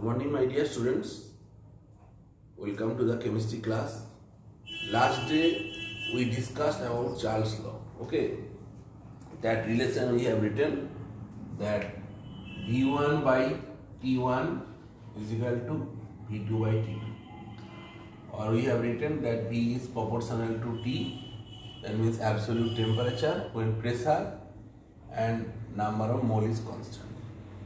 Good morning, my dear students. Welcome to the chemistry class. Last day we discussed about Charles' law. Okay, that relation we have written that V1 by T1 is equal to V2 by T2, or we have written that V is proportional to T. That means absolute temperature when pressure and number of mole is constant.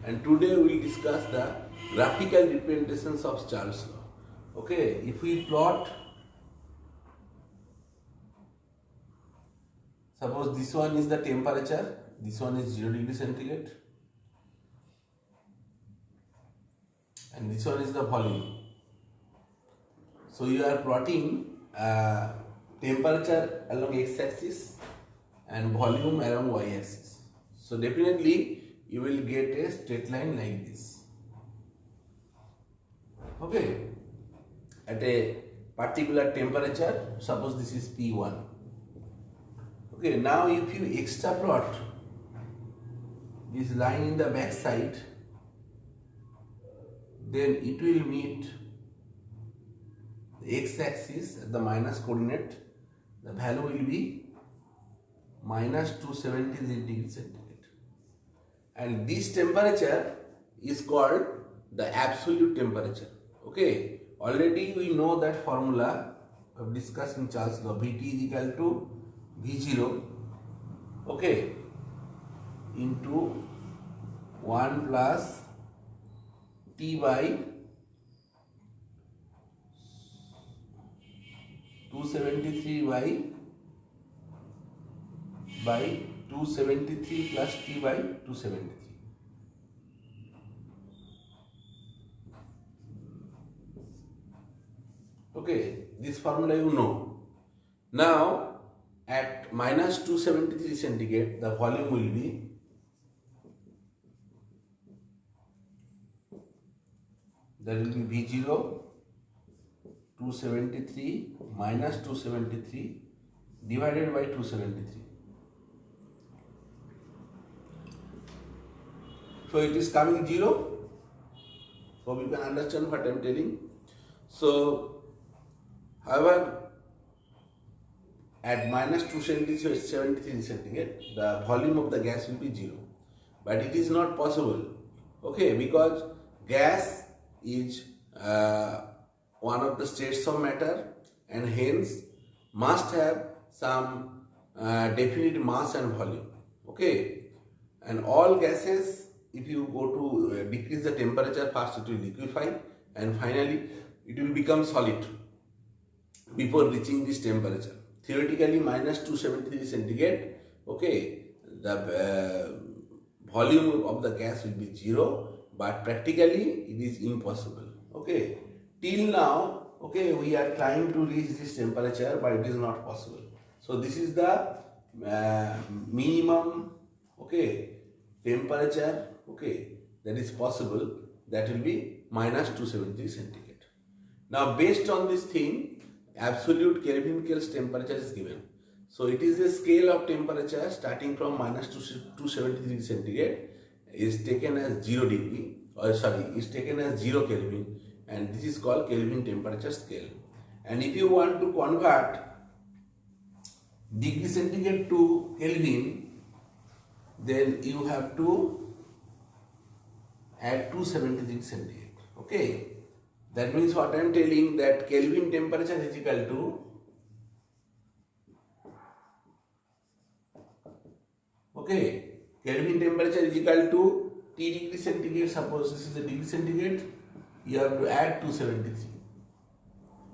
And today we will discuss the graphical representations of Charles' law. Okay, if we plot, suppose this one is the temperature, this one is 0 degree centigrade, and this one is the volume. So you are plotting temperature along x-axis and volume along y-axis. So definitely you will get a straight line like this. Okay, at a particular temperature, suppose this is P1. Okay, now if you extraplot this line in the back side, then it will meet the x-axis at the minus coordinate. The value will be minus 273 degrees centigrade. And this temperature is called the absolute temperature. Okay, already we know that formula we have discussed in Charles' law. Vt is equal to V0, okay, into 1 plus T by 273 by 273 plus T by 273. Okay, this formula you know. Now at minus 273 centigrade, the volume will be V0 273 minus 273 divided by 273. So it is coming 0. So you can understand what I am telling. So, however, at minus 273 centigrade, the volume of the gas will be 0. But it is not possible. Okay, because gas is one of the states of matter and hence must have some definite mass and volume. Okay, and all gases, if you go to decrease the temperature, first it will liquefy and finally it will become solid before reaching this temperature. Theoretically minus 273 centigrade, okay, the volume of the gas will be 0, but practically it is impossible. Okay, till now, okay, we are trying to reach this temperature, but it is not possible. So this is the minimum, okay, temperature, okay, that is possible, that will be minus 273 centigrade. Now based on this thing, absolute Kelvin-Kelvin temperature is given. So it is a scale of temperature starting from minus 273 centigrade is taken as 0 degree, or sorry, is taken as 0 Kelvin, and this is called Kelvin temperature scale. And if you want to convert degree centigrade to Kelvin, then you have to add 273 centigrade. Okay, that means what I am telling, that Kelvin temperature is equal to, okay, Kelvin temperature is equal to T degree centigrade. Suppose this is a degree centigrade, you have to add 273.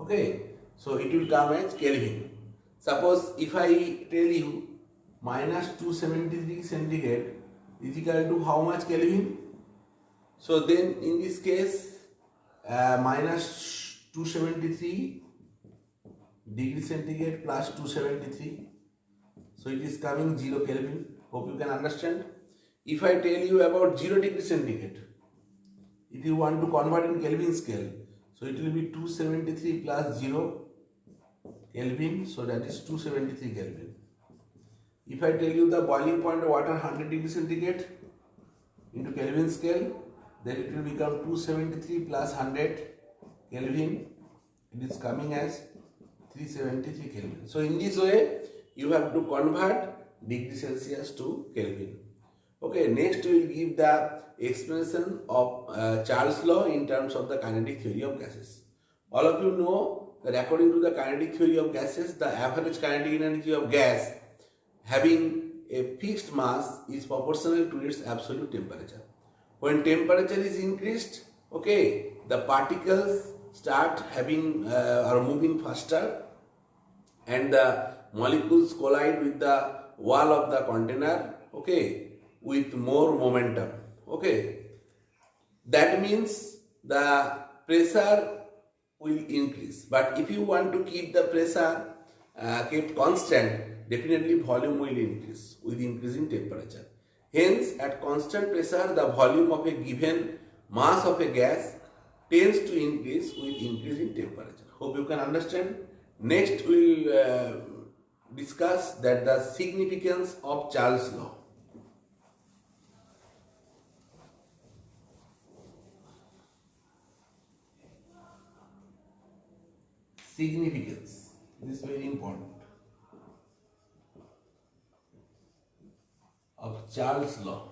Okay, so it will come as Kelvin. Suppose if I tell you minus 273 centigrade is equal to how much Kelvin? So then in this case, minus 273 degree centigrade plus 273. So it is coming 0 Kelvin. Hope you can understand. If I tell you about 0 degree centigrade, if you want to convert in Kelvin scale, so it will be 273 plus 0 Kelvin, so that is 273 Kelvin. If I tell you the boiling point of water 100 degree centigrade into Kelvin scale, then it will become 273 plus 100 Kelvin. It is coming as 373 Kelvin. So in this way, you have to convert degree Celsius to Kelvin. Okay, next we will give the explanation of Charles' law in terms of the kinetic theory of gases. All of you know that according to the kinetic theory of gases, the average kinetic energy of gas having a fixed mass is proportional to its absolute temperature. When temperature is increased, okay, the particles start having or moving faster, and the molecules collide with the wall of the container, okay, with more momentum, okay. That means the pressure will increase. But if you want to keep the pressure kept constant, definitely volume will increase with increasing temperature. Hence, at constant pressure, the volume of a given mass of a gas tends to increase with increasing temperature. Hope you can understand. Next, we will discuss that the significance of Charles' law. Significance. This is very important. Of Charles' law.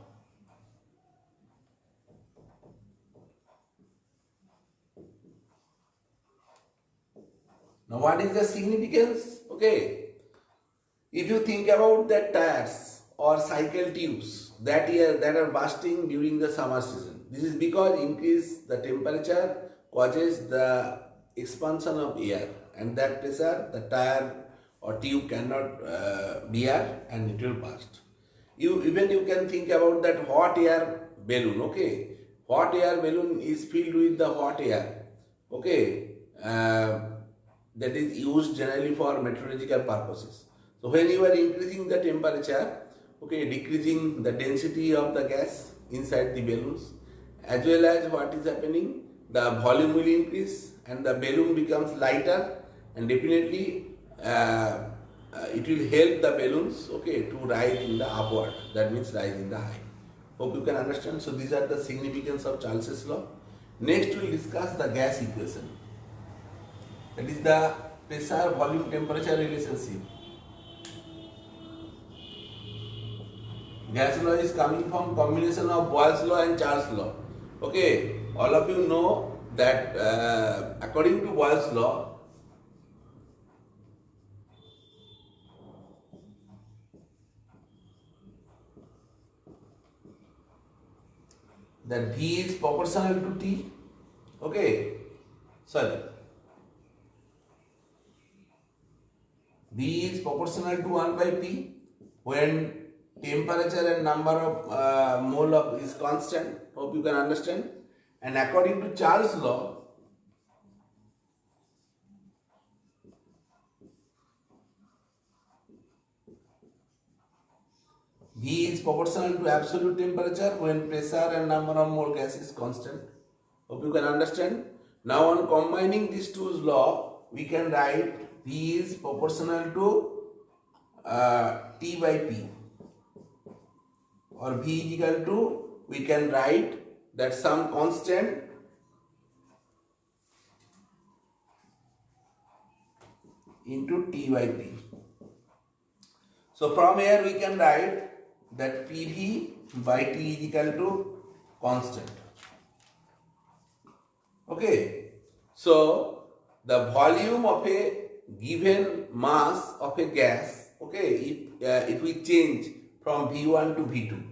Now, what is the significance? Okay, if you think about the tires or cycle tubes that are bursting during the summer season, this is because increase the temperature causes the expansion of air, and that pressure the tire or tube cannot bear, and it will burst. You can think about that hot air balloon. Okay, hot air balloon is filled with the hot air. Okay, that is used generally for meteorological purposes. So when you are increasing the temperature, okay, decreasing the density of the gas inside the balloons, as well as what is happening, the volume will increase and the balloon becomes lighter, and definitely it will help the balloons, okay, to rise in the upward. That means rise in the height. Hope you can understand. So these are the significance of Charles' law. Next we will discuss the gas equation. That is the pressure volume temperature relationship. Gas law is coming from combination of Boyle's law and Charles' law. Okay, all of you know that according to Boyle's law, that V is proportional to T. Okay, sorry. V is proportional to 1 by P when temperature and number of mole of is constant. Hope you can understand. And according to Charles' law, V is proportional to absolute temperature when pressure and number of mole gas is constant. Hope you can understand. Now on combining these two laws, we can write V is proportional to T by P, or V is equal to, we can write that some constant into T by P. So from here we can write that PV by T is equal to constant. Okay, so the volume of a given mass of a gas, okay, if we change from V1 to V2,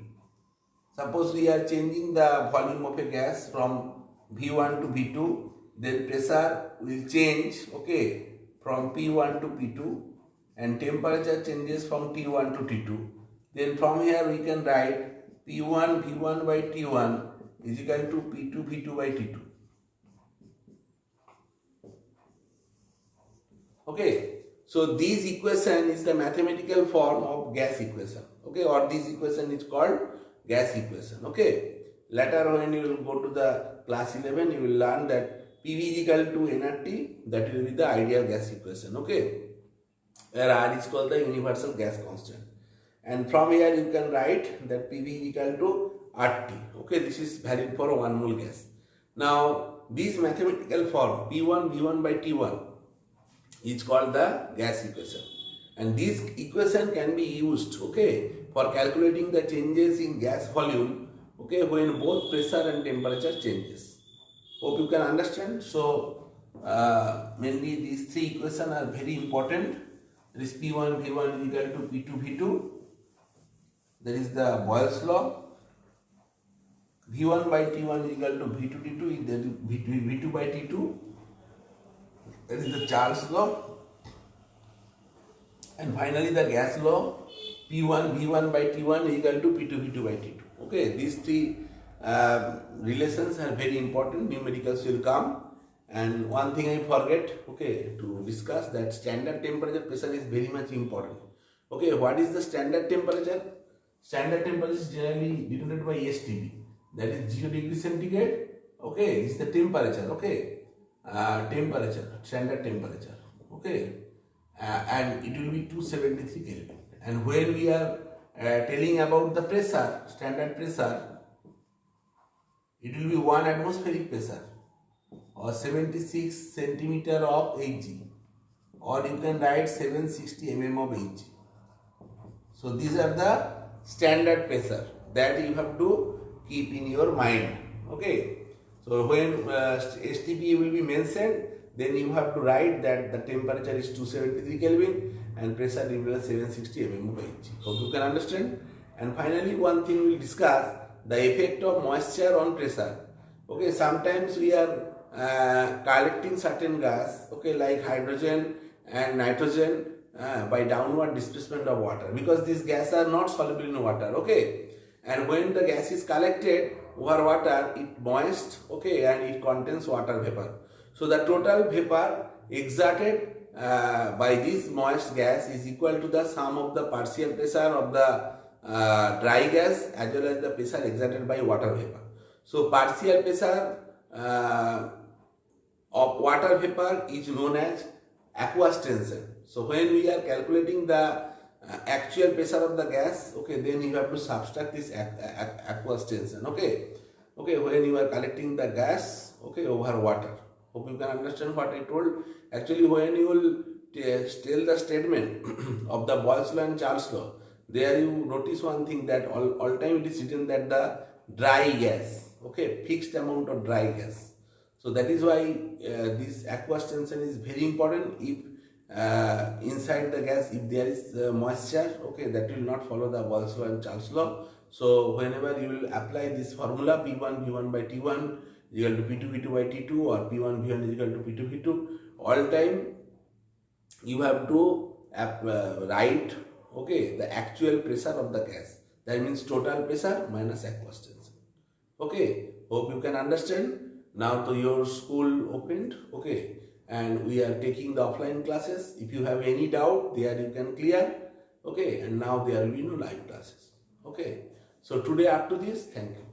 suppose we are changing the volume of a gas from V1 to V2, then pressure will change, okay, from P1 to P2, and temperature changes from T1 to T2. Then from here we can write P1 V1 by T1 is equal to P2 V2 by T2. Okay, so this equation is the mathematical form of gas equation. Okay, or this equation is called gas equation. Okay, later when you will go to the class 11, you will learn that PV is equal to nRT, that will be the ideal gas equation. Okay, where R is called the universal gas constant. And from here you can write that PV is equal to RT. Okay, this is valid for 1 mole gas. Now, this mathematical form P1 V1 by T1 is called the gas equation, and this equation can be used, okay, for calculating the changes in gas volume, okay, when both pressure and temperature changes. Hope you can understand. So mainly these three equations are very important. There is P1 V1 is equal to P2 V2. There is the Boyle's law. V1 by T1 is equal to V2 T2. That is V2 by T2. That is the Charles law. And finally the gas law. P1 V1 by T1 is equal to P2 V2 by T2. Okay, these three relations are very important. Numericals will come. And one thing I forget, okay, to discuss, that standard temperature pressure is very much important. Okay, what is the standard temperature? Standard temperature is generally denoted by STB. That is 0 degree centigrade. Okay, is the temperature. Okay, temperature, standard temperature. Okay, and it will be 273 Kelvin. And when we are telling about the pressure, standard pressure, it will be 1 atmospheric pressure or 76 centimeter of Hg, or you can write 760 mm of Hg. So these are the standard pressure that you have to keep in your mind. Okay. So when STP will be mentioned, then you have to write that the temperature is 273 Kelvin and pressure is 760 mm of Hg. Hope you can understand. And finally, one thing we will discuss, the effect of moisture on pressure. Okay, sometimes we are collecting certain gas, okay, like hydrogen and nitrogen by downward displacement of water, because these gases are not soluble in water. Okay, and when the gas is collected over water, it moist, okay, and it contains water vapor. So the total vapor exerted by this moist gas is equal to the sum of the partial pressure of the dry gas as well as the pressure exerted by water vapor. So partial pressure of water vapor is known as aqueous tension. So when we are calculating the actual pressure of the gas, okay, then you have to subtract this aqueous tension. Okay, okay, when you are collecting the gas, okay, over water. Hope you can understand what I told. Actually, when you will tell the statement of the Boyle's law and Charles law, there you notice one thing, that all time it is written that the dry gas, okay, fixed amount of dry gas. So that is why this aqueous tension is very important. If inside the gas, if there is moisture, okay, that will not follow the Boyle's law and Charles law. So whenever you will apply this formula, P1 V1 by T1 is equal to P2 V2 by T2, or P1 V1 is equal to P2 V2, all time you have to write, okay, the actual pressure of the gas. That means total pressure minus aqueous tension. Okay, hope you can understand. Now to your school opened, okay, and we are taking the offline classes. If you have any doubt, there you can clear. Okay, and now there will be no live classes. Okay, so today up to this, thank you.